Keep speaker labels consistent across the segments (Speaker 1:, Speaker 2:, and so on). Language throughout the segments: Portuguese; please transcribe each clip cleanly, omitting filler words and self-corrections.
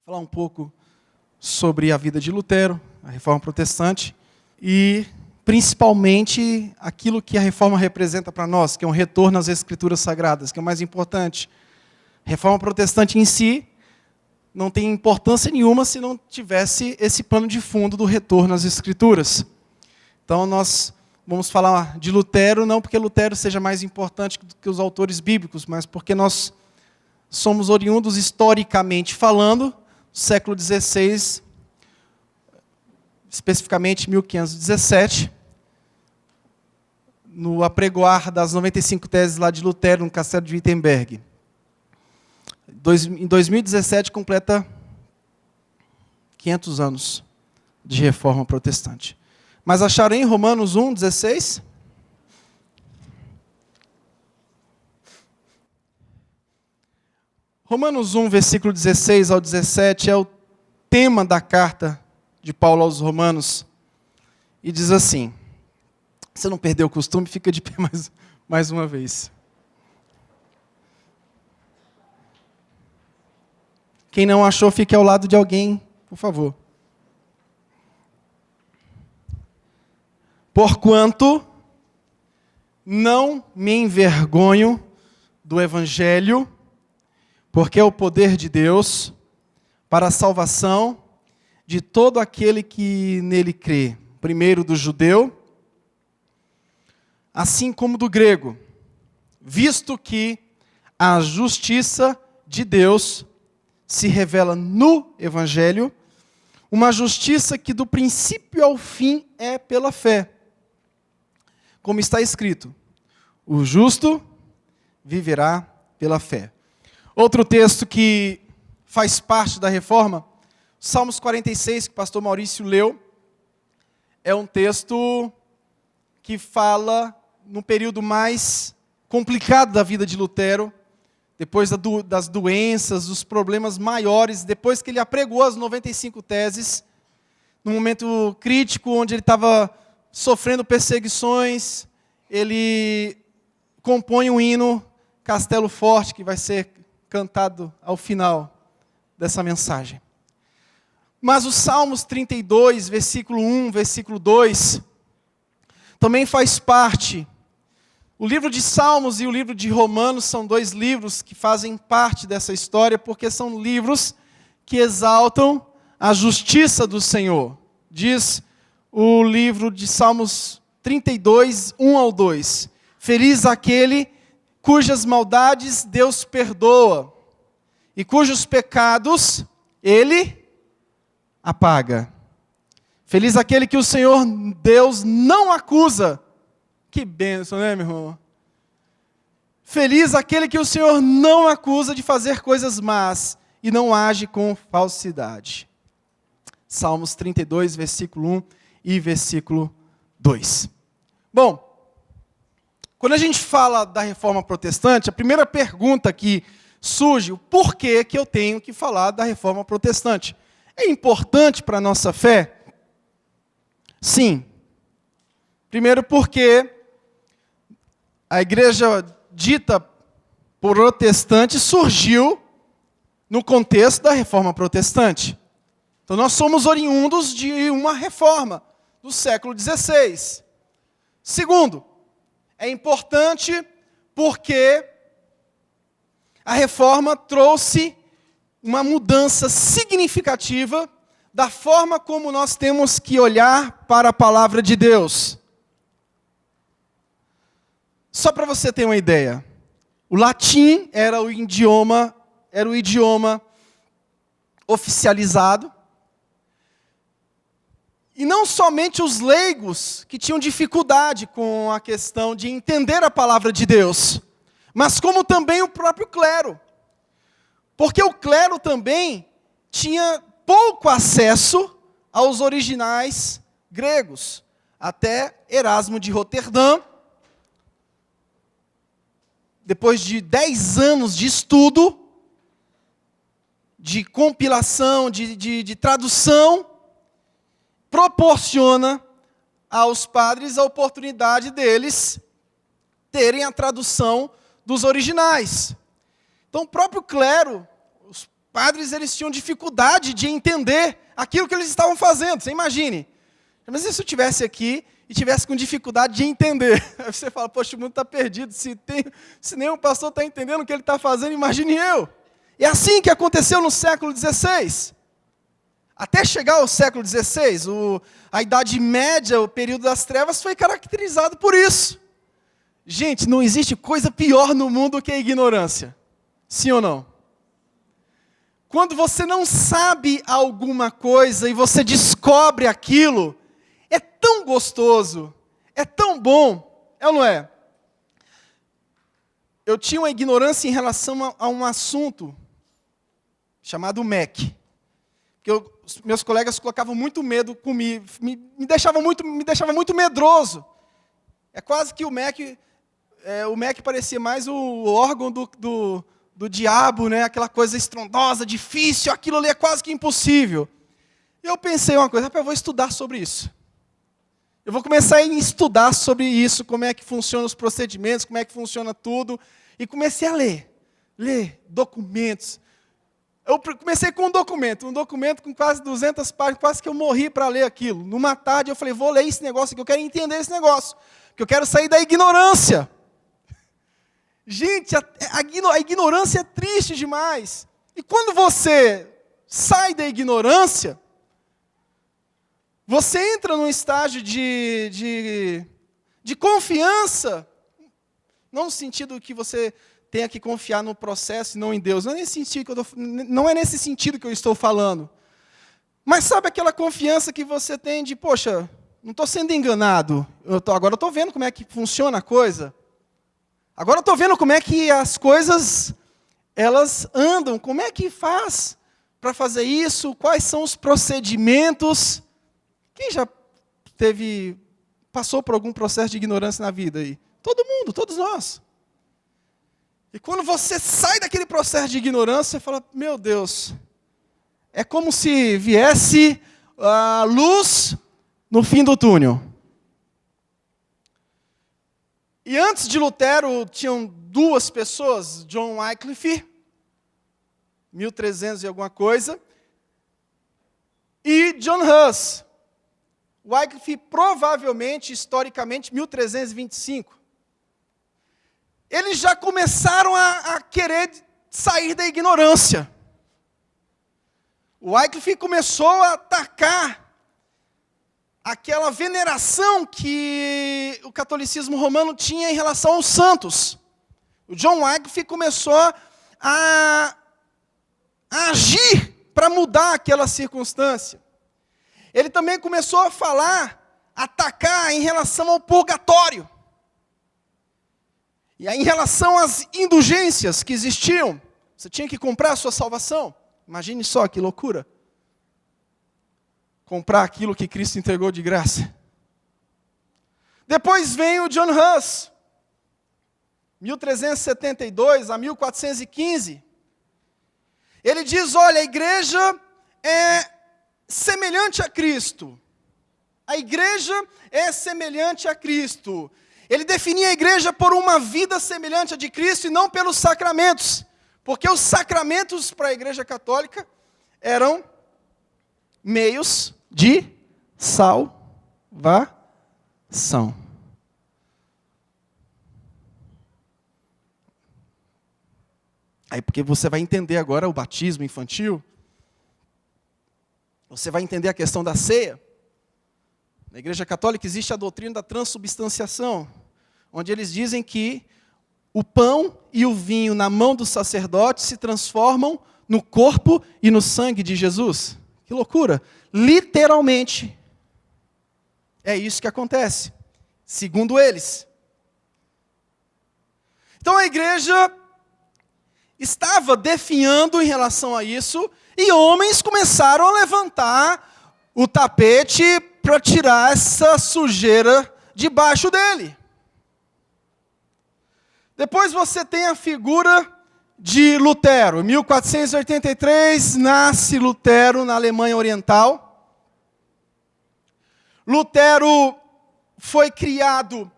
Speaker 1: falar um pouco sobre a vida de Lutero, a Reforma Protestante, e principalmente aquilo que a Reforma representa para nós, que é um retorno às Escrituras Sagradas, que é o mais importante. A Reforma Protestante em si não tem importância nenhuma se não tivesse esse pano de fundo do retorno às Escrituras. Então nós vamos falar de Lutero, não porque Lutero seja mais importante do que os autores bíblicos, mas porque nós somos oriundos historicamente falando, do século XVI, especificamente 1517, no apregoar das 95 teses lá de Lutero, no Castelo de Wittenberg. Em 2017 completa 500 anos de Reforma Protestante. Mas acharam em Romanos 1:16? Romanos 1, versículo 16 ao 17 é o tema da carta de Paulo aos Romanos. E diz assim, se não perdeu o costume, fica de pé mais uma vez. Quem não achou, fique ao lado de alguém, por favor. Porquanto não me envergonho do Evangelho, porque é o poder de Deus para a salvação de todo aquele que nele crê, primeiro do judeu, assim como do grego, visto que a justiça de Deus se revela no Evangelho, uma justiça que do princípio ao fim é pela fé. Como está escrito, o justo viverá pela fé. Outro texto que faz parte da reforma, Salmos 46, que o pastor Maurício leu, é um texto que fala no período mais complicado da vida de Lutero, depois das doenças, dos problemas maiores, depois que ele apregou as 95 teses, num momento crítico, onde ele estava sofrendo perseguições, ele compõe um hino, Castelo Forte, que vai ser cantado ao final dessa mensagem. Mas o Salmos 32, versículo 1, versículo 2, também faz parte. O livro de Salmos e o livro de Romanos são dois livros que fazem parte dessa história, porque são livros que exaltam a justiça do Senhor. Diz o livro de Salmos 32, 1 ao 2. Feliz aquele cujas maldades Deus perdoa, e cujos pecados Ele apaga. Feliz aquele que o Senhor Deus não acusa. Que bênção, né, meu irmão? Feliz aquele que o Senhor não acusa de fazer coisas más e não age com falsidade. Salmos 32, versículo 1 e versículo 2. Bom, quando a gente fala da Reforma Protestante, a primeira pergunta que surge, o porquê que eu tenho que falar da Reforma Protestante? É importante para a nossa fé? Sim. Primeiro porque a igreja dita protestante surgiu no contexto da Reforma Protestante. Então nós somos oriundos de uma reforma do século XVI. Segundo, é importante porque a reforma trouxe uma mudança significativa da forma como nós temos que olhar para a palavra de Deus. Só para você ter uma ideia, o latim era o idioma oficializado, e não somente os leigos que tinham dificuldade com a questão de entender a palavra de Deus, mas como também o próprio clero. Porque o clero também tinha pouco acesso aos originais gregos. Até Erasmo de Roterdã, depois de 10 anos de estudo, de compilação, de tradução, proporciona aos padres a oportunidade deles terem a tradução dos originais. Então, o próprio clero, padres eles tinham dificuldade de entender aquilo que eles estavam fazendo. Você imagine. Mas e se eu estivesse aqui e tivesse com dificuldade de entender? Aí você fala, poxa, o mundo está perdido. Se nenhum pastor está entendendo o que ele está fazendo, imagine eu. É assim que aconteceu no século XVI. Até chegar ao século XVI, a Idade Média, o período das trevas, foi caracterizado por isso. Gente, não existe coisa pior no mundo que a ignorância. Sim ou não? Quando você não sabe alguma coisa e você descobre aquilo, é tão gostoso, é tão bom, é ou não é? Eu tinha uma ignorância em relação a um assunto chamado MEC. Meus colegas colocavam muito medo comigo, me deixava muito medroso. É quase que o MEC parecia mais o órgão do diabo, né? Aquela coisa estrondosa, difícil, aquilo ali é quase que impossível. E eu pensei uma coisa, eu vou estudar sobre isso. Eu vou começar a estudar sobre isso, como é que funcionam os procedimentos, como é que funciona tudo. E comecei a ler documentos. Eu comecei com um documento com quase 200 páginas, quase que eu morri para ler aquilo. Numa tarde eu falei, vou ler esse negócio aqui, eu quero entender esse negócio, porque eu quero sair da ignorância. Gente, a ignorância é triste demais. E quando você sai da ignorância, você entra num estágio de confiança, não no sentido que você tenha que confiar no processo e não em Deus. Não é nesse sentido que eu estou falando. Mas sabe aquela confiança que você tem de, poxa, não estou sendo enganado. Agora eu estou vendo como é que funciona a coisa. Agora eu estou vendo como é que as coisas, elas andam. Como é que faz para fazer isso? Quais são os procedimentos? Quem já passou por algum processo de ignorância na vida aí? Todo mundo, todos nós. E quando você sai daquele processo de ignorância, você fala, meu Deus, é como se viesse a luz no fim do túnel. E antes de Lutero, tinham duas pessoas, John Wycliffe, 1300 e alguma coisa, e John Huss. Wycliffe, provavelmente, historicamente, 1325. Eles já começaram a querer sair da ignorância. O Wycliffe começou a atacar aquela veneração que o catolicismo romano tinha em relação aos santos. O John Wycliffe começou a agir para mudar aquela circunstância. Ele também começou a atacar em relação ao purgatório. E aí, em relação às indulgências que existiam, você tinha que comprar a sua salvação. Imagine só que loucura. Comprar aquilo que Cristo entregou de graça. Depois vem o John Huss, 1372 a 1415. Ele diz, olha, a igreja é semelhante a Cristo. A igreja é semelhante a Cristo. Ele definia a igreja por uma vida semelhante à de Cristo e não pelos sacramentos. Porque os sacramentos para a igreja católica eram meios de salvação. Aí porque você vai entender agora o batismo infantil, você vai entender a questão da ceia. Na Igreja Católica existe a doutrina da transubstanciação, onde eles dizem que o pão e o vinho na mão do sacerdote se transformam no corpo e no sangue de Jesus. Que loucura! Literalmente, é isso que acontece, segundo eles. Então a igreja estava definhando em relação a isso, e homens começaram a levantar o tapete para tirar essa sujeira debaixo dele. Depois você tem a figura de Lutero. Em 1483, nasce Lutero na Alemanha Oriental. Lutero foi criado,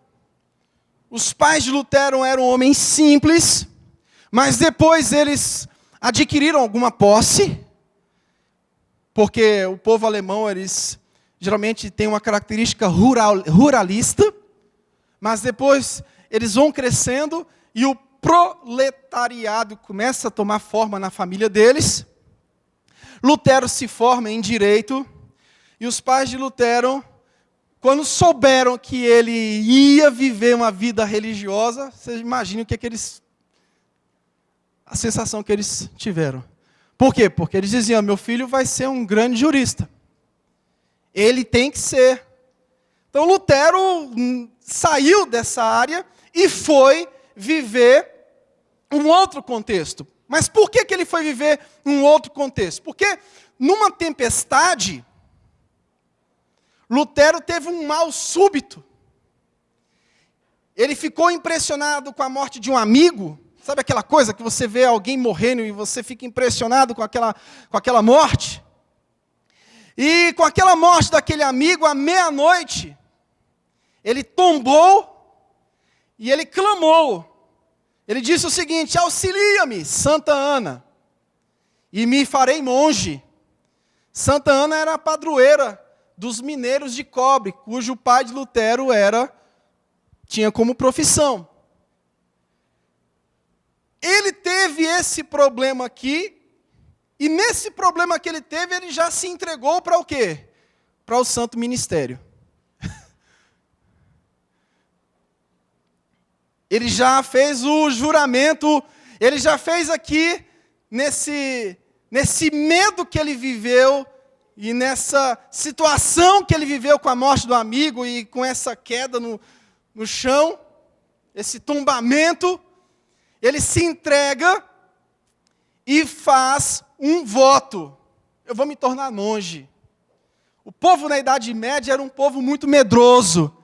Speaker 1: os pais de Lutero eram homens simples, mas depois eles adquiriram alguma posse, porque o povo alemão, eles geralmente têm uma característica ruralista, mas depois eles vão crescendo e o proletariado começa a tomar forma na família deles. Lutero se forma em direito, e os pais de Lutero, quando souberam que ele ia viver uma vida religiosa, vocês imaginem o que a sensação que eles tiveram. Por quê? Porque eles diziam, meu filho vai ser um grande jurista. Ele tem que ser. Então Lutero saiu dessa área e foi viver um outro contexto. Mas por que ele foi viver um outro contexto? Porque numa tempestade, Lutero teve um mal súbito. Ele ficou impressionado com a morte de um amigo. Sabe aquela coisa que você vê alguém morrendo e você fica impressionado com aquela morte? E com aquela morte daquele amigo, à meia-noite, ele tombou e ele clamou. Ele disse o seguinte: auxilia-me, Santa Ana, e me farei monge. Santa Ana era a padroeira dos mineiros de cobre, cujo pai de Lutero tinha como profissão. Ele teve esse problema aqui, e nesse problema que ele teve, ele já se entregou para o quê? Para o santo ministério. Ele já fez o juramento, ele já fez aqui, nesse medo que ele viveu, e nessa situação que ele viveu com a morte do amigo, e com essa queda no chão, esse tombamento, ele se entrega e faz um voto. Eu vou me tornar monge. O povo na Idade Média era um povo muito medroso.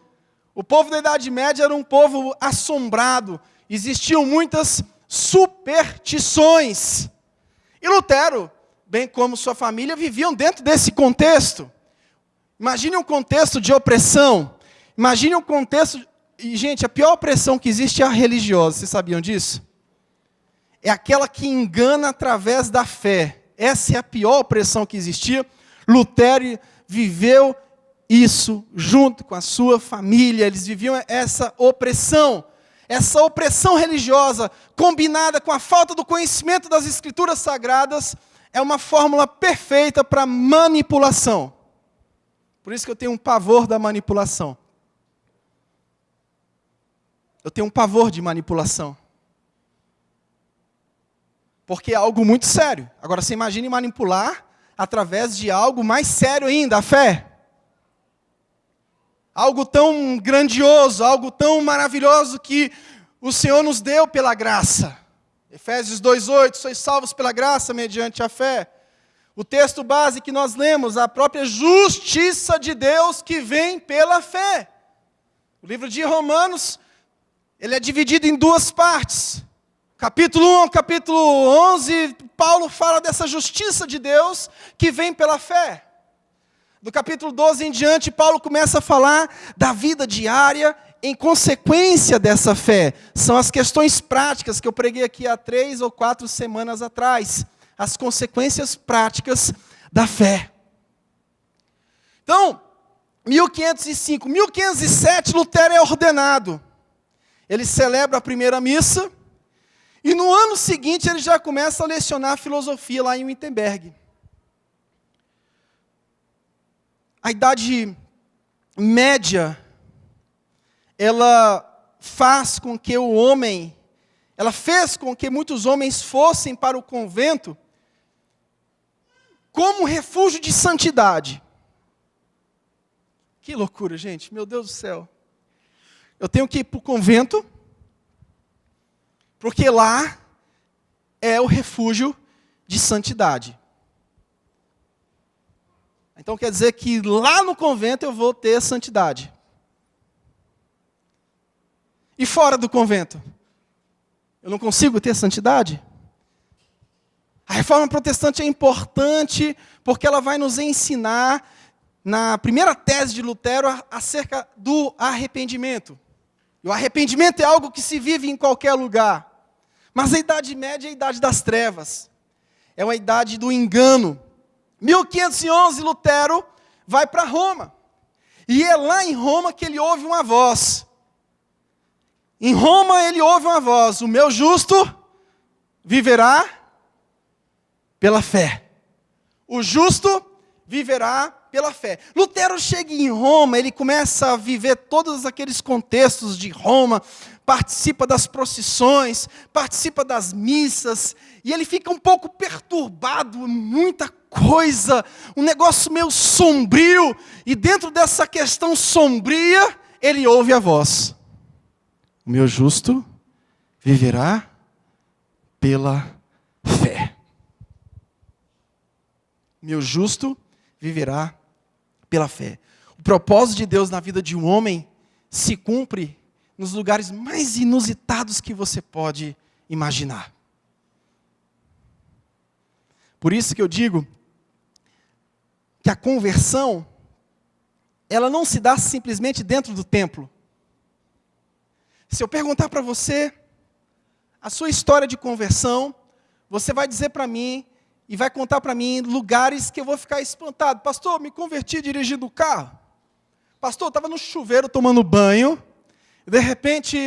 Speaker 1: O povo da Idade Média era um povo assombrado. Existiam muitas superstições. E Lutero, bem como sua família, viviam dentro desse contexto. Imagine um contexto de opressão. Imagine um contexto... E, gente, a pior opressão que existe é a religiosa. Vocês sabiam disso? É aquela que engana através da fé. Essa é a pior opressão que existia. Lutero viveu isso junto com a sua família. Eles viviam essa opressão religiosa, combinada com a falta do conhecimento das Escrituras Sagradas, é uma fórmula perfeita para manipulação. Por isso que eu tenho um pavor da manipulação. Eu tenho um pavor de manipulação. Porque é algo muito sério. Agora, você imagine manipular através de algo mais sério ainda, a fé. Algo tão grandioso, algo tão maravilhoso que o Senhor nos deu pela graça. Efésios 2:8, sois salvos pela graça mediante a fé. O texto base que nós lemos, a própria justiça de Deus que vem pela fé. O livro de Romanos, ele é dividido em duas partes. Capítulo 1, capítulo 11, Paulo fala dessa justiça de Deus que vem pela fé. Do capítulo 12 em diante, Paulo começa a falar da vida diária em consequência dessa fé. São as questões práticas que eu preguei aqui há 3 ou 4 semanas atrás. As consequências práticas da fé. Então, 1505, 1507, Lutero é ordenado. Ele celebra a primeira missa. E no ano seguinte ele já começa a lecionar filosofia lá em Wittenberg. A Idade Média, ela fez com que muitos homens fossem para o convento como refúgio de santidade. Que loucura, gente, meu Deus do céu. Eu tenho que ir para o convento, porque lá é o refúgio de santidade. Então quer dizer que lá no convento eu vou ter santidade. E fora do convento? Eu não consigo ter santidade? A reforma protestante é importante porque ela vai nos ensinar, na primeira tese de Lutero, acerca do arrependimento. E o arrependimento é algo que se vive em qualquer lugar. Mas a Idade Média é a Idade das Trevas. É uma idade do engano. 1511, Lutero vai para Roma. E é lá em Roma que ele ouve uma voz. Em Roma ele ouve uma voz: o meu justo viverá pela fé. O justo viverá pela fé. Lutero chega em Roma, ele começa a viver todos aqueles contextos de Roma, participa das procissões, participa das missas, e ele fica um pouco perturbado, muita coisa, um negócio meio sombrio, e dentro dessa questão sombria, ele ouve a voz: o meu justo viverá pela fé. O meu justo viverá pela fé. O propósito de Deus na vida de um homem se cumpre nos lugares mais inusitados que você pode imaginar. Por isso que eu digo que a conversão, ela não se dá simplesmente dentro do templo. Se eu perguntar para você a sua história de conversão, você vai dizer para mim e vai contar para mim lugares que eu vou ficar espantado. Pastor, me converti dirigindo o carro. Pastor, eu estava no chuveiro tomando banho, e de repente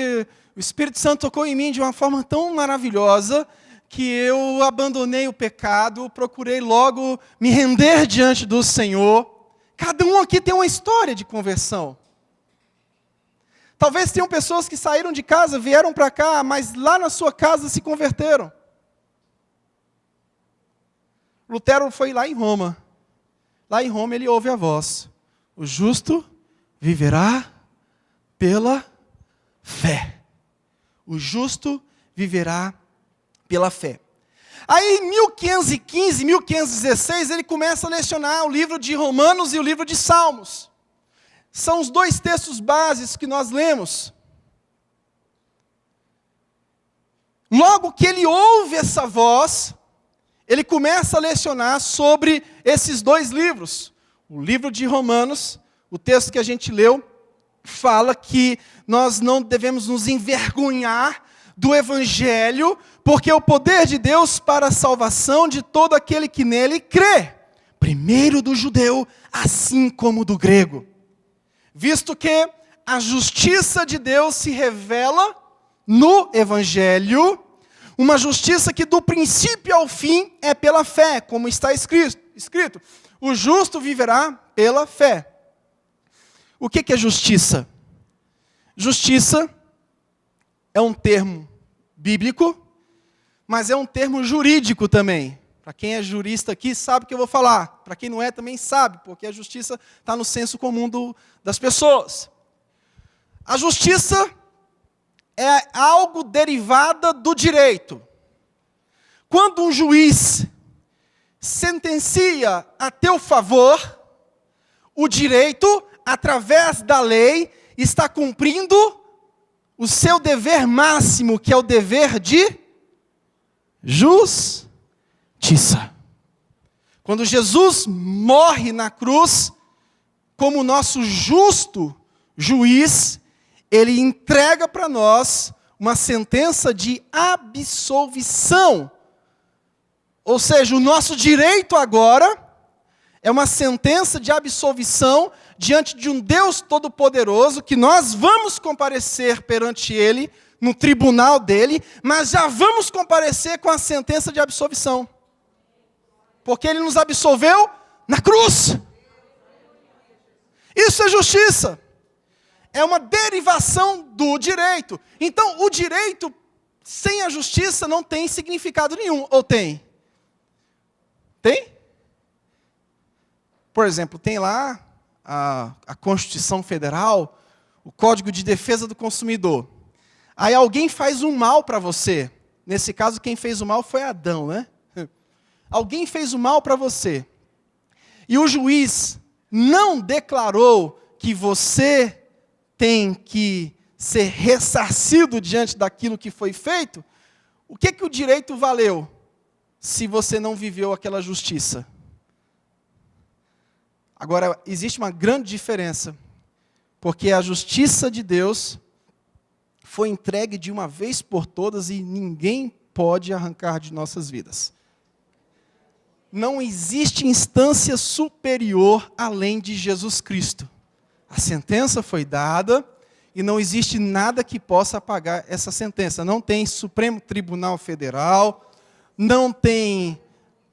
Speaker 1: o Espírito Santo tocou em mim de uma forma tão maravilhosa que eu abandonei o pecado, procurei logo me render diante do Senhor. Cada um aqui tem uma história de conversão. Talvez tenham pessoas que saíram de casa, vieram para cá, mas lá na sua casa se converteram. Lutero foi lá em Roma. Lá em Roma ele ouve a voz: o justo viverá pela fé. O justo viverá pela fé. Aí em 1515, 1516, ele começa a lecionar o livro de Romanos e o livro de Salmos. São os dois textos básicos que nós lemos. Logo que ele ouve essa voz, ele começa a lecionar sobre esses dois livros. O livro de Romanos, o texto que a gente leu, fala que nós não devemos nos envergonhar do Evangelho, porque é o poder de Deus para a salvação de todo aquele que nele crê. Primeiro do judeu, assim como do grego. Visto que a justiça de Deus se revela no Evangelho, uma justiça que do princípio ao fim é pela fé, como está escrito. O justo viverá pela fé. O que é justiça? Justiça é um termo bíblico, mas é um termo jurídico também. Para quem é jurista aqui sabe o que eu vou falar. Para quem não é também sabe, porque a justiça está no senso comum das pessoas. A justiça é algo derivada do direito. Quando um juiz sentencia a teu favor, o direito, através da lei, está cumprindo o seu dever máximo, que é o dever de justiça. Quando Jesus morre na cruz, como nosso justo juiz, ele entrega para nós uma sentença de absolvição. Ou seja, o nosso direito agora é uma sentença de absolvição diante de um Deus Todo-Poderoso, que nós vamos comparecer perante Ele, no tribunal dele, mas já vamos comparecer com a sentença de absolvição. Porque Ele nos absolveu na cruz. Isso é justiça. É uma derivação do direito. Então, o direito sem a justiça não tem significado nenhum. Ou tem? Tem? Por exemplo, tem lá a Constituição Federal, o Código de Defesa do Consumidor. Aí alguém faz um mal para você. Nesse caso, quem fez o mal foi Adão, né? Alguém fez o mal para você. E o juiz não declarou que você tem que ser ressarcido diante daquilo que foi feito. O que o direito valeu se você não viveu aquela justiça? Agora, existe uma grande diferença, porque a justiça de Deus foi entregue de uma vez por todas e ninguém pode arrancar de nossas vidas. não existe instância superior além de Jesus Cristo. A sentença foi dada e não existe nada que possa apagar essa sentença. Não tem Supremo Tribunal Federal, não tem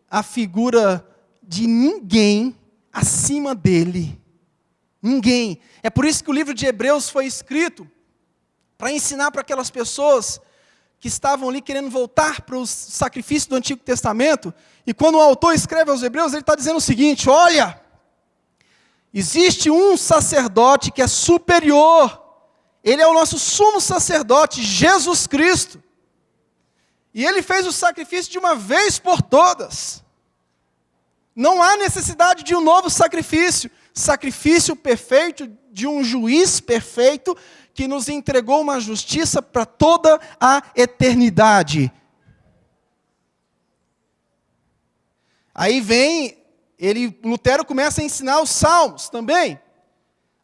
Speaker 1: a figura de ninguém acima dele. Ninguém. É por isso que o livro de Hebreus foi escrito, para ensinar para aquelas pessoas que estavam ali querendo voltar para os sacrifícios do Antigo Testamento. E quando o autor escreve aos Hebreus, ele está dizendo o seguinte: olha, existe um sacerdote que é superior. Ele é o nosso sumo sacerdote, Jesus Cristo. E ele fez o sacrifício de uma vez por todas. Não há necessidade de um novo sacrifício. Sacrifício perfeito de um juiz perfeito que nos entregou uma justiça para toda a eternidade. Aí vem, Lutero começa a ensinar os Salmos também.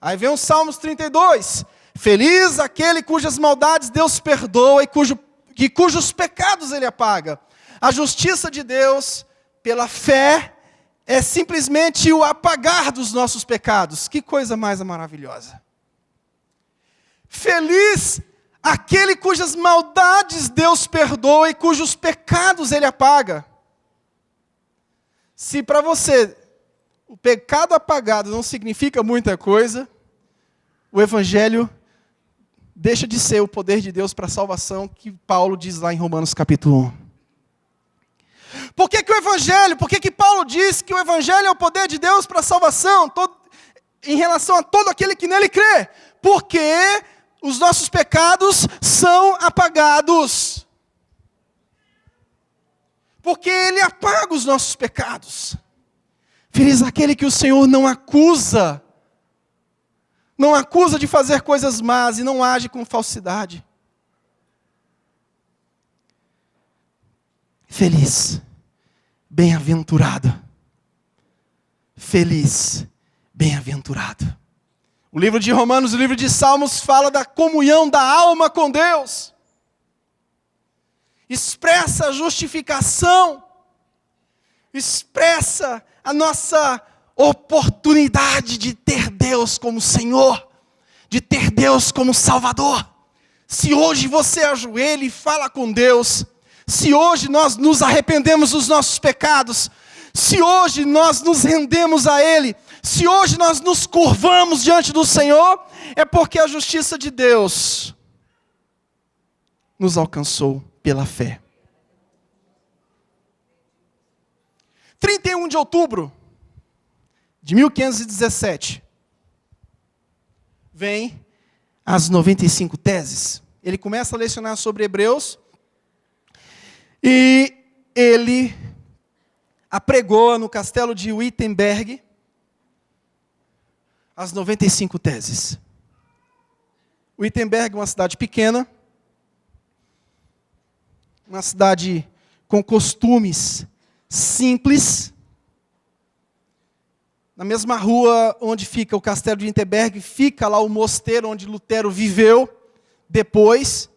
Speaker 1: Aí vem o Salmos 32. Feliz aquele cujas maldades Deus perdoa e cujos pecados Ele apaga. A justiça de Deus, pela fé, é simplesmente o apagar dos nossos pecados. Que coisa mais maravilhosa. Feliz aquele cujas maldades Deus perdoa e cujos pecados Ele apaga. Se para você o pecado apagado não significa muita coisa, o Evangelho deixa de ser o poder de Deus para a salvação que Paulo diz lá em Romanos capítulo 1. Por que o Evangelho? Por que Paulo diz que o Evangelho é o poder de Deus para a salvação, em relação a todo aquele que nele crê? Porque os nossos pecados são apagados. Porque Ele apaga os nossos pecados. Feliz aquele que o Senhor não acusa. Não acusa de fazer coisas más e não age com falsidade. Feliz, bem-aventurado. Feliz, bem-aventurado. O livro de Romanos, o livro de Salmos fala da comunhão da alma com Deus. Expressa a justificação. Expressa a nossa oportunidade de ter Deus como Senhor, de ter Deus como Salvador. Se hoje você ajoelha e fala com Deus, se hoje nós nos arrependemos dos nossos pecados, se hoje nós nos rendemos a Ele, se hoje nós nos curvamos diante do Senhor, é porque a justiça de Deus nos alcançou pela fé. 31 de outubro de 1517, vem as 95 teses. Ele começa a lecionar sobre Hebreus, e ele apregoa no castelo de Wittenberg as 95 teses. Wittenberg é uma cidade pequena, uma cidade com costumes simples. Na mesma rua onde fica o castelo de Wittenberg, fica lá o mosteiro onde Lutero viveu depois,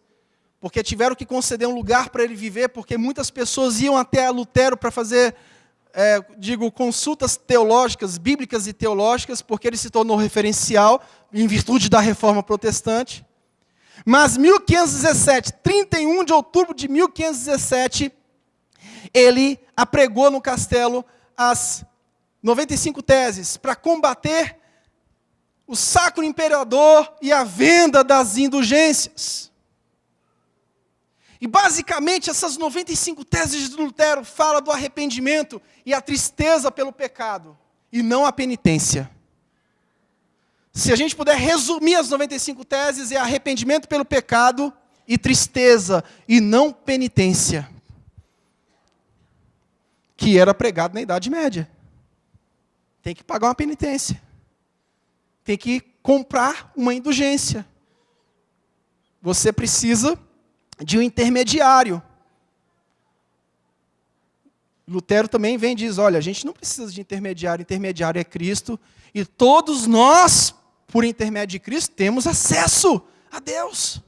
Speaker 1: porque tiveram que conceder um lugar para ele viver, porque muitas pessoas iam até Lutero para fazer, consultas teológicas, bíblicas e teológicas, porque ele se tornou referencial em virtude da reforma protestante. Mas 1517, 31 de outubro de 1517, ele apregou no castelo as 95 teses para combater o sacro imperador e a venda das indulgências. E basicamente essas 95 teses de Lutero falam do arrependimento e a tristeza pelo pecado, e não a penitência. Se a gente puder resumir as 95 teses, é arrependimento pelo pecado e tristeza, e não penitência, que era pregado na Idade Média. Tem que pagar uma penitência. Tem que comprar uma indulgência. Você precisa de um intermediário. Lutero também vem e diz, olha, a gente não precisa de intermediário, intermediário é Cristo, e todos nós, por intermédio de Cristo, temos acesso a Deus.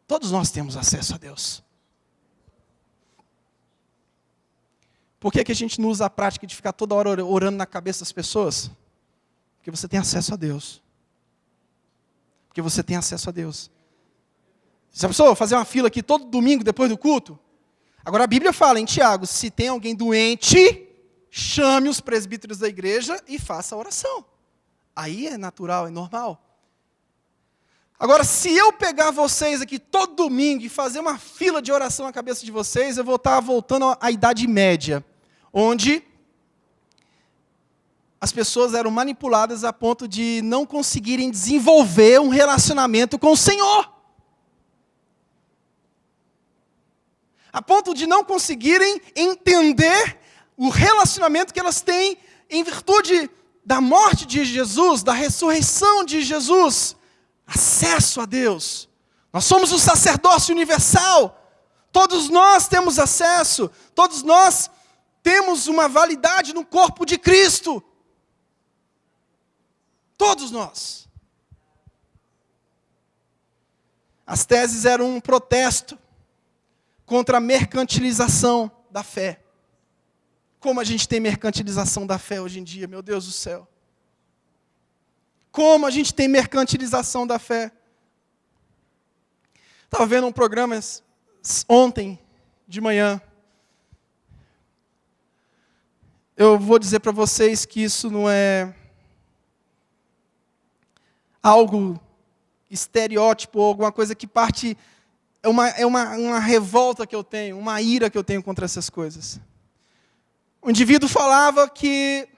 Speaker 1: Todos nós temos acesso a Deus. Por que a gente não usa a prática de ficar toda hora orando na cabeça das pessoas? Porque você tem acesso a Deus. Porque você tem acesso a Deus. Se a pessoa fazer uma fila aqui todo domingo depois do culto, agora a Bíblia fala em Tiago, se tem alguém doente, chame os presbíteros da igreja e faça a oração. Aí é natural, é normal. Agora, se eu pegar vocês aqui todo domingo e fazer uma fila de oração na cabeça de vocês, eu vou estar voltando à Idade Média, onde as pessoas eram manipuladas a ponto de não conseguirem desenvolver um relacionamento com o Senhor. A ponto de não conseguirem entender o relacionamento que elas têm em virtude da morte de Jesus, da ressurreição de Jesus. Acesso a Deus. Nós somos o sacerdócio universal. Todos nós temos acesso. Todos nós temos uma validade no corpo de Cristo. Todos nós. As teses eram um protesto contra a mercantilização da fé. Como a gente tem mercantilização da fé hoje em dia, meu Deus do céu. Como a gente tem mercantilização da fé. Estava vendo um programa ontem de manhã. Eu vou dizer para vocês que isso não é algo estereótipo ou alguma coisa que parte... É uma revolta que eu tenho, uma ira que eu tenho contra essas coisas. O indivíduo falava que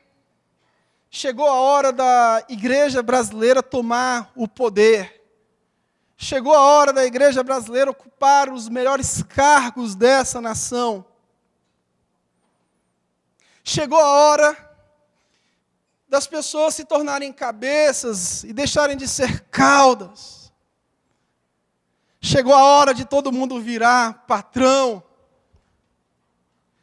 Speaker 1: chegou a hora da igreja brasileira tomar o poder. Chegou a hora da igreja brasileira ocupar os melhores cargos dessa nação. Chegou a hora das pessoas se tornarem cabeças e deixarem de ser caudas. Chegou a hora de todo mundo virar patrão.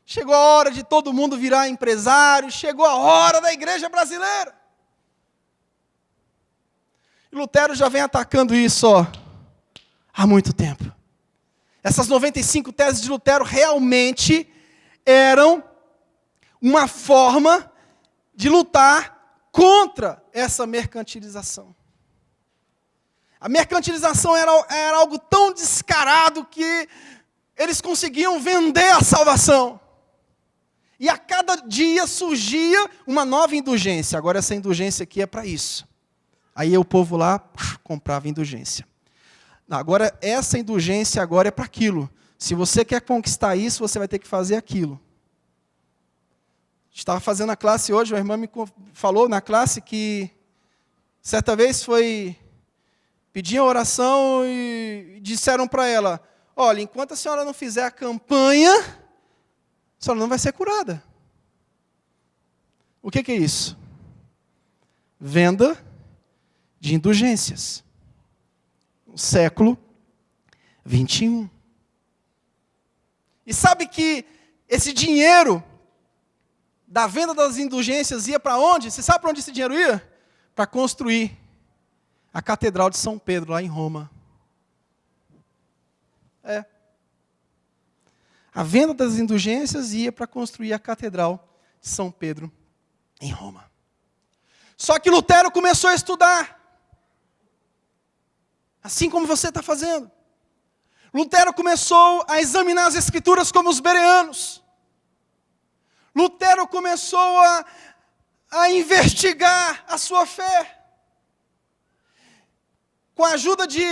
Speaker 1: Chegou a hora de todo mundo virar empresário. Chegou a hora da igreja brasileira. E Lutero já vem atacando isso há muito tempo. Essas 95 teses de Lutero realmente eram uma forma de lutar contra essa mercantilização. A mercantilização era algo tão descarado que eles conseguiam vender a salvação. E a cada dia surgia uma nova indulgência. Agora essa indulgência aqui é para isso. Aí o povo lá comprava indulgência. Agora essa indulgência agora é para aquilo. Se você quer conquistar isso, você vai ter que fazer aquilo. Estava fazendo a classe hoje, a irmã me falou na classe que certa vez pediam oração e disseram para ela, olha, enquanto a senhora não fizer a campanha, a senhora não vai ser curada. O que é isso? Venda de indulgências. No século 21. E sabe que esse dinheiro da venda das indulgências ia para onde? Você sabe para onde esse dinheiro ia? Para construir a Catedral de São Pedro, lá em Roma. A venda das indulgências ia para construir a Catedral de São Pedro, em Roma. Só que Lutero começou a estudar. Assim como você está fazendo. Lutero começou a examinar as Escrituras como os bereanos. Lutero começou a investigar a sua fé. Com a ajuda de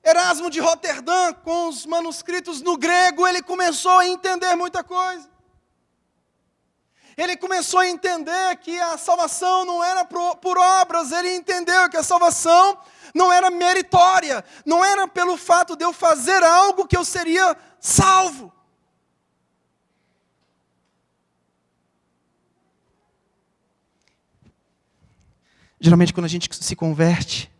Speaker 1: Erasmo de Roterdã, com os manuscritos no grego, ele começou a entender muita coisa. Ele começou a entender que a salvação não era por obras, ele entendeu que a salvação não era meritória, não era pelo fato de eu fazer algo que eu seria salvo. Geralmente quando a gente se converte,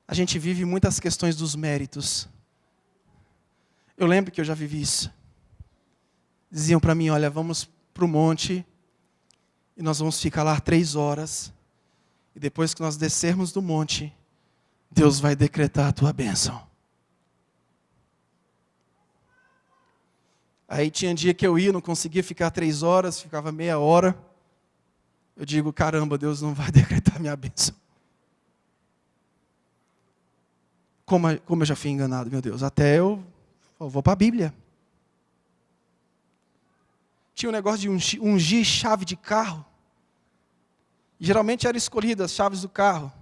Speaker 1: a gente vive muitas questões dos méritos. Eu lembro que eu já vivi isso. Diziam para mim, olha, vamos para o monte e nós vamos ficar lá 3 horas. E depois que nós descermos do monte, Deus vai decretar a tua bênção. Aí tinha dia que eu ia, não conseguia ficar 3 horas, ficava meia hora. Eu digo, caramba, Deus não vai decretar minha bênção. Como eu já fui enganado, meu Deus. Até eu vou para a Bíblia. Tinha um negócio de ungir chave de carro. Geralmente eram escolhidas as chaves do carro.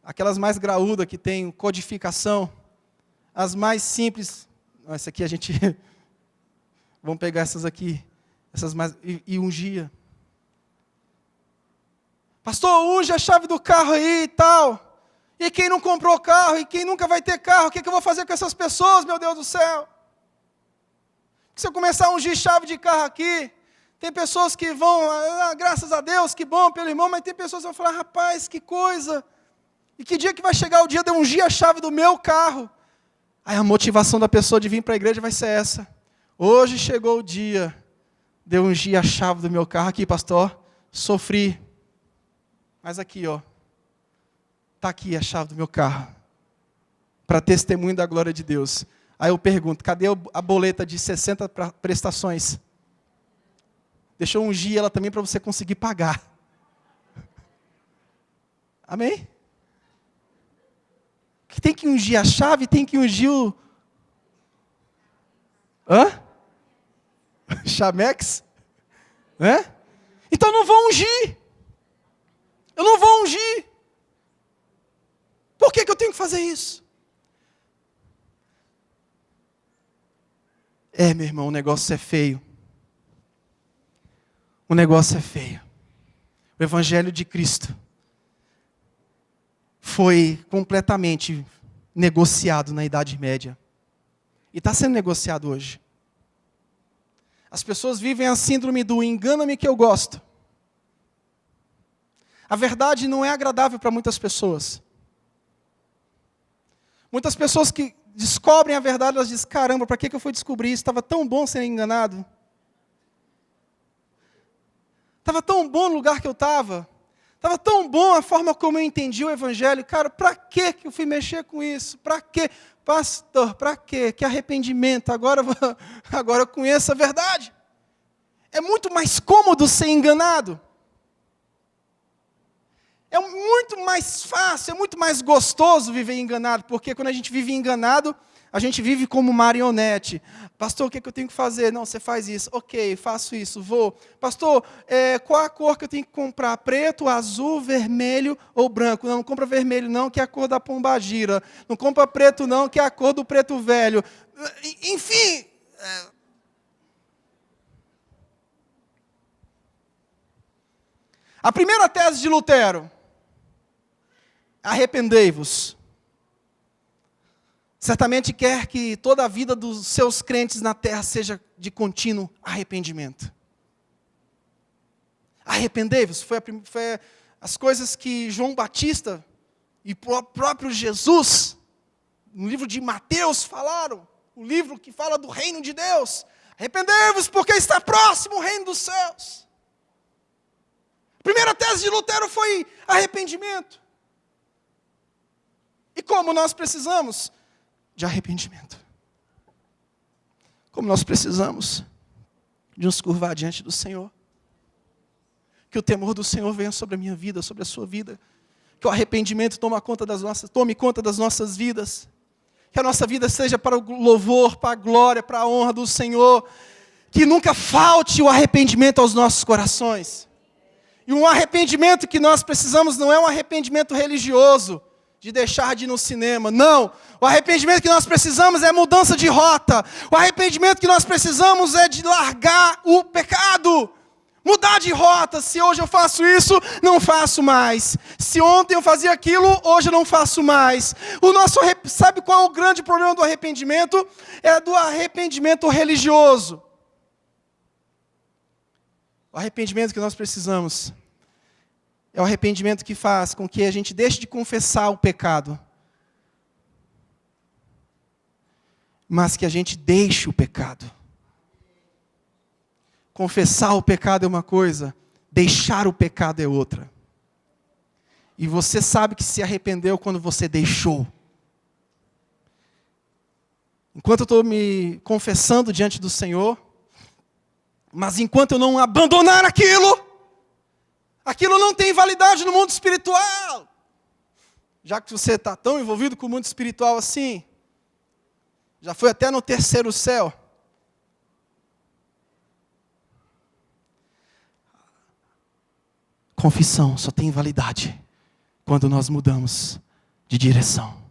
Speaker 1: Aquelas mais graúdas que tem codificação. As mais simples. Essa aqui a gente... Vamos pegar essas aqui. Essas mais... E ungia. Pastor, unge a chave do carro aí e tal. E quem não comprou carro, e quem nunca vai ter carro, o que eu vou fazer com essas pessoas, meu Deus do céu? Se eu começar a ungir chave de carro aqui, tem pessoas que vão, graças a Deus, que bom pelo irmão, mas tem pessoas que vão falar, rapaz, que coisa. E que dia que vai chegar o dia de eu ungir a chave do meu carro? Aí a motivação da pessoa de vir para a igreja vai ser essa. Hoje chegou o dia de eu ungir a chave do meu carro. Aqui, pastor, sofri. Mas aqui, ó. Está aqui a chave do meu carro, para testemunho da glória de Deus. Aí eu pergunto, cadê a boleta de 60 prestações? Deixa eu ungir ela também para você conseguir pagar. Amém? Que tem que ungir a chave, tem que ungir o... Chamex? Então eu não vou ungir. Eu não vou ungir. Por que eu tenho que fazer isso? Meu irmão, o negócio é feio. O negócio é feio. O Evangelho de Cristo foi completamente negociado na Idade Média. E está sendo negociado hoje. As pessoas vivem a síndrome do engana-me que eu gosto. A verdade não é agradável para muitas pessoas. Muitas pessoas que descobrem a verdade, elas dizem, caramba, para que eu fui descobrir isso? Estava tão bom ser enganado. Estava tão bom no lugar que eu estava. Estava tão bom a forma como eu entendi o Evangelho. Cara, para que eu fui mexer com isso? Para quê? Pastor, para quê? Que arrependimento. Agora eu conheço a verdade. É muito mais cômodo ser enganado. É muito mais fácil, é muito mais gostoso viver enganado, porque quando a gente vive enganado, a gente vive como marionete. Pastor, o que eu tenho que fazer? Não, você faz isso. Ok, faço isso, vou. Pastor, qual a cor que eu tenho que comprar? Preto, azul, vermelho ou branco? Não compra vermelho não, que é a cor da pombagira. Não compra preto não, que é a cor do preto velho. Enfim... A primeira tese de Lutero... Arrependei-vos. Certamente quer que toda a vida dos seus crentes na terra seja de contínuo arrependimento. Arrependei-vos. Foi as coisas que João Batista e o próprio Jesus, no livro de Mateus, falaram. O livro que fala do reino de Deus. Arrependei-vos porque está próximo o reino dos céus. A primeira tese de Lutero foi arrependimento. E como nós precisamos de arrependimento. Como nós precisamos de nos curvar diante do Senhor. Que o temor do Senhor venha sobre a minha vida, sobre a sua vida. Que o arrependimento tome conta das nossas vidas. Que a nossa vida seja para o louvor, para a glória, para a honra do Senhor. Que nunca falte o arrependimento aos nossos corações. E um arrependimento que nós precisamos não é um arrependimento religioso, de deixar de ir no cinema. Não. O arrependimento que nós precisamos é mudança de rota. O arrependimento que nós precisamos é de largar o pecado. Mudar de rota. Se hoje eu faço isso, não faço mais. Se ontem eu fazia aquilo, hoje eu não faço mais. Sabe qual é o grande problema do arrependimento? É do arrependimento religioso. O arrependimento que nós precisamos é o arrependimento que faz com que a gente deixe de confessar o pecado, mas que a gente deixe o pecado. Confessar o pecado é uma coisa, deixar o pecado é outra. E você sabe que se arrependeu quando você deixou. enquanto eu estou me confessando diante do Senhor, mas enquanto eu não abandonar aquilo não tem validade no mundo espiritual. Já que você está tão envolvido com o mundo espiritual assim, já foi até no terceiro céu. Confissão só tem validade quando nós mudamos de direção.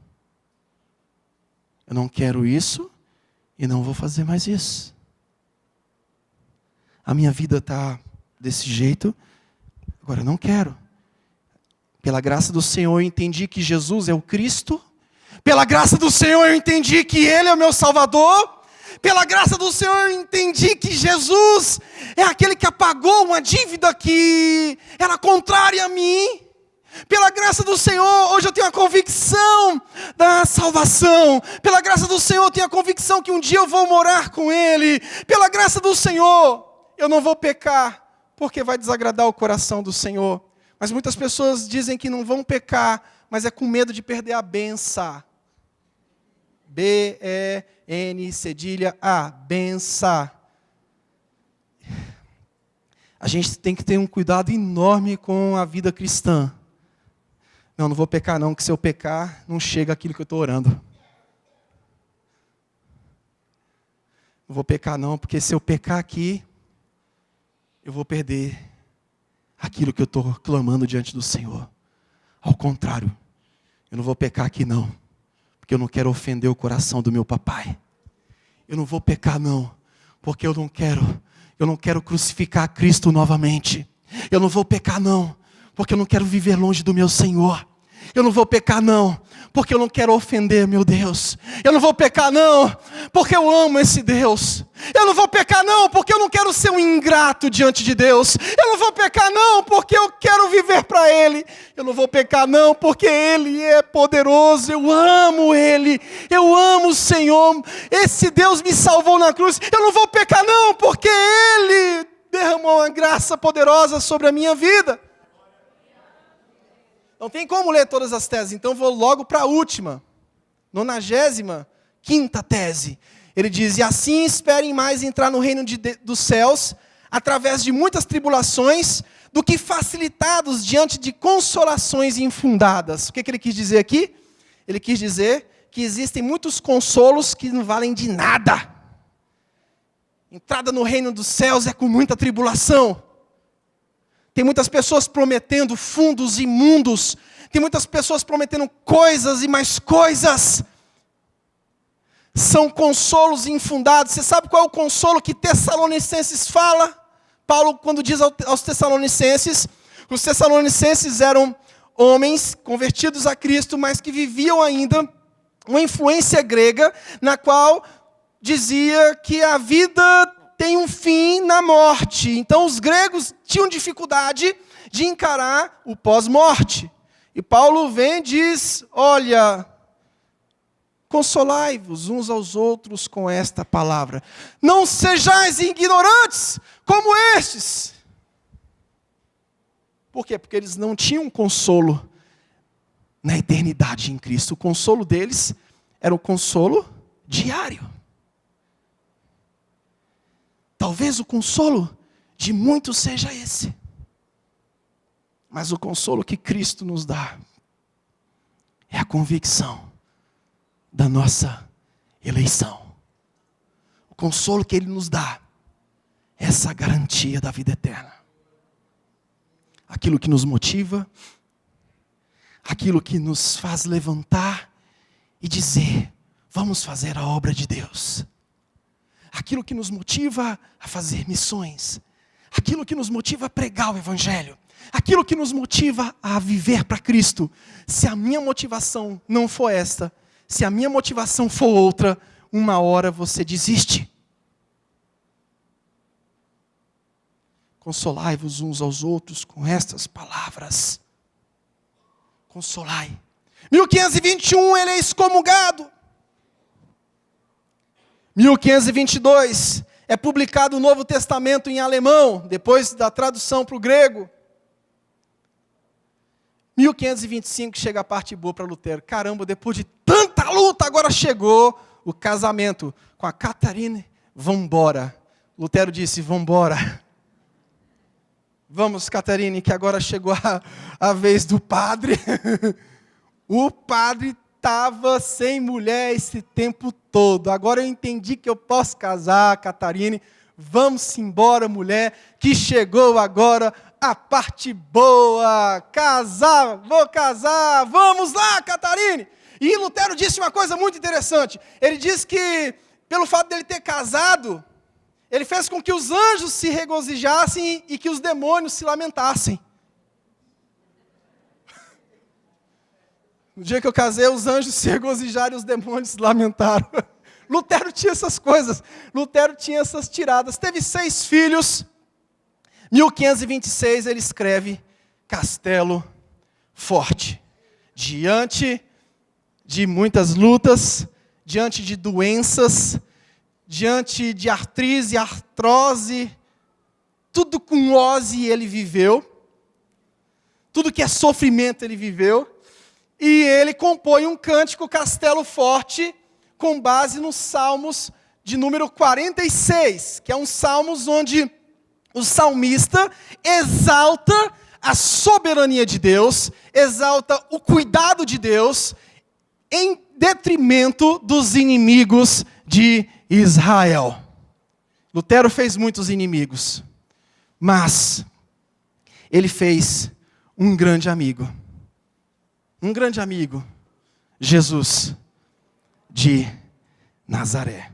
Speaker 1: Eu não quero isso e não vou fazer mais isso. A minha vida está desse jeito, agora eu não quero. Pela graça do Senhor eu entendi que Jesus é o Cristo. Pela graça do Senhor eu entendi que Ele é o meu Salvador. Pela graça do Senhor eu entendi que Jesus é aquele que apagou uma dívida que era contrária a mim. Pela graça do Senhor, hoje eu tenho a convicção da salvação. Pela graça do Senhor, eu tenho a convicção que um dia eu vou morar com Ele. Pela graça do Senhor, eu não vou pecar, porque vai desagradar o coração do Senhor. Mas muitas pessoas dizem que não vão pecar, mas é com medo de perder a benção. B-E-N, cedilha A, benção. A gente tem que ter um cuidado enorme com a vida cristã. Não vou pecar não, que se eu pecar, não chega aquilo que eu estou orando. Não vou pecar não, porque se eu pecar aqui, eu vou perder aquilo que eu estou clamando diante do Senhor. Ao contrário, eu não vou pecar aqui não, porque eu não quero ofender o coração do meu papai. Eu não vou pecar não, porque eu não quero crucificar Cristo novamente. Eu não vou pecar não, porque eu não quero viver longe do meu Senhor. Eu não vou pecar não, porque eu não quero ofender meu Deus. Eu não vou pecar não, porque eu amo esse Deus. Eu não vou pecar não, porque eu não quero ser um ingrato diante de Deus. Eu não vou pecar não, porque eu quero viver para Ele. Eu não vou pecar não, porque Ele é poderoso. Eu amo Ele, eu amo o Senhor. Esse Deus me salvou na cruz. Eu não vou pecar não, porque Ele derramou uma graça poderosa sobre a minha vida. Não tem como ler todas as teses, então vou logo para a última, 95ª tese. Ele diz, e assim esperem mais entrar no reino dos céus, através de muitas tribulações, do que facilitados diante de consolações infundadas. O que ele quis dizer aqui? Ele quis dizer que existem muitos consolos que não valem de nada. Entrada no reino dos céus é com muita tribulação. Tem muitas pessoas prometendo fundos imundos. Tem muitas pessoas prometendo coisas e mais coisas. São consolos infundados. Você sabe qual é o consolo que Tessalonicenses fala? Paulo, quando diz aos Tessalonicenses, os Tessalonicenses eram homens convertidos a Cristo, mas que viviam ainda uma influência grega, na qual dizia que a vida tem um fim na morte. Então os gregos tinham dificuldade de encarar o pós-morte. E Paulo vem e diz, olha, consolai-vos uns aos outros com esta palavra. Não sejais ignorantes como estes. Por quê? Porque eles não tinham consolo na eternidade em Cristo. O consolo deles era o consolo diário. Talvez o consolo de muitos seja esse. Mas o consolo que Cristo nos dá é a convicção da nossa eleição. O consolo que Ele nos dá é essa garantia da vida eterna. Aquilo que nos motiva, aquilo que nos faz levantar e dizer, vamos fazer a obra de Deus. Aquilo que nos motiva a fazer missões. Aquilo que nos motiva a pregar o Evangelho. Aquilo que nos motiva a viver para Cristo. Se a minha motivação não for esta, se a minha motivação for outra, uma hora você desiste. Consolai-vos uns aos outros com estas palavras. Consolai. 1521 ele é excomungado. 1522 é publicado o Novo Testamento em alemão, depois da tradução para o grego. 1525 chega a parte boa para Lutero. Caramba, depois de tanta luta, agora chegou o casamento com a Catarina, vambora. Lutero disse, vambora. Vamos, Catarina, que agora chegou a vez do padre. O padre estava sem mulher esse tempo todo. Agora eu entendi que eu posso casar, Catarina. Vamos embora, mulher, que chegou agora a parte boa. Casar, vou casar. Vamos lá, Catarina. E Lutero disse uma coisa muito interessante. Ele disse que, pelo fato dele ter casado, ele fez com que os anjos se regozijassem e que os demônios se lamentassem. No dia que eu casei, os anjos se regozijaram e os demônios se lamentaram. Lutero tinha essas coisas. Lutero tinha essas tiradas. Teve 6 filhos. 1526 ele escreve Castelo Forte. Diante de muitas lutas, diante de doenças, diante de artrite, artrose, tudo com ose ele viveu, tudo que é sofrimento ele viveu, e ele compõe um cântico Castelo Forte, com base nos Salmos de número 46, que é um Salmos onde o salmista exalta a soberania de Deus, exalta o cuidado de Deus, em detrimento dos inimigos de Israel. Lutero fez muitos inimigos, mas ele fez um grande amigo, Jesus de Nazaré.